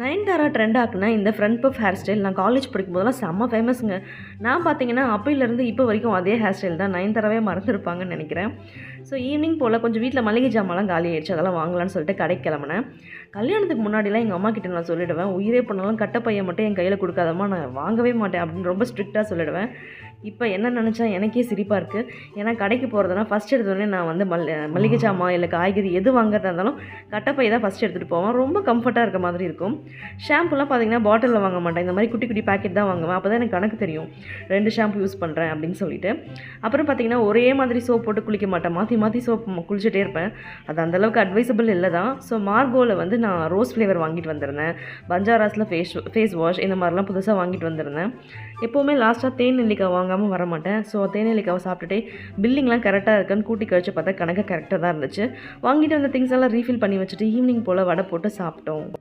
Nayanthara trend ஆக்குன இந்த front puff hair style நான் college படிக்கும்போதெல்லாம் செம்ம ஃபேமஸுங்க. நான் பார்த்தீங்கன்னா அப்பையிலேருந்து இப்போ வரைக்கும் அதே ஹேர் ஸ்டைல் தான். நயன்தாராவே மறந்துருப்பாங்கன்னு நினைக்கிறேன். ஸோ ஈவினிங் போல் கொஞ்சம் வீட்டில் மளிகை ஜாமான்லாம் காலி ஆயிடுச்சு, அதெல்லாம் வாங்கலான்னு சொல்லிட்டு கடைக்கு கிளம்புனேன். கல்யாணத்துக்கு முன்னாடிலாம் எங்கள் அம்மா கிட்ட நான் சொல்லிவிடுவேன், உயிரே பண்ணாலும் கட்டப்பையை மட்டும் என் கையில் கொடுக்காதம்மா, நான் வாங்கவே மாட்டேன் அப்படின்னு ரொம்ப ஸ்ட்ரிக்டாக சொல்லிவிடுவேன். இப்போ என்ன நினச்சா எனக்கே சிரிப்பாக இருக்குது. ஏன்னா கடைக்கு போகிறதுனா ஃபஸ்ட் எடுத்தோடனே நான் வந்து மளிகை ஜாமான் இல்லை காய்கறி எது வாங்குறதா இருந்தாலும் கட்டப்பை தான் ஃபஸ்ட் எடுத்துகிட்டு போவேன். ரொம்ப கம்ஃபர்ட்டாக இருக்க மாதிரி இருக்கும். ஷாம்புலாம் பார்த்திங்கன்னா பாட்டிலில் வாங்க மாட்டேன், இந்த மாதிரி குட்டி குட்டி பேக்கெட் தான் வாங்குவேன். அப்போ தான் எனக்கு கணக்கு தெரியும் 2 ஷாம்பு யூஸ் பண்ணுறேன் அப்படின்னு சொல்லிட்டு. அப்புறம் பார்த்திங்கன்னா ஒரே மாதிரி சோப் போட்டு குளிக்க மாட்டேன், மாற்றி மாற்றி சோப் குளிச்சுட்டே இருப்பேன். அது அந்தளவுக்கு அட்வைசபிள் இல்லை தான். ஸோ மார்கோவில் வந்து நான் ரோஸ் ஃப்ளேவர் வாங்கிட்டு வந்திருந்தேன். பஞ்சாராஸில் ஃபேஸ் வாஷ் இந்த மாதிரிலாம் புதுசாக வாங்கிட்டு வந்திருந்தேன். எப்போவுமே லாஸ்ட்டாக தேன் நெல்லிக்காய் வாங்காமல் வர மாட்டேன். ஸோ தேன் நெல்லிக்காவை சாப்பிட்டுட்டே பில்லிங்லாம் கரெக்டாக இருக்குன்னு கூட்டி கழிச்சு பார்த்தா கணக்கு கரெக்டாக தான் இருந்துச்சு. வாங்கிட்டு வந்த திங்ஸ் எல்லாம் ரீஃபில் பண்ணி வச்சுட்டு ஈவினிங் போல் வடை போட்டு சாப்பிட்டோம்.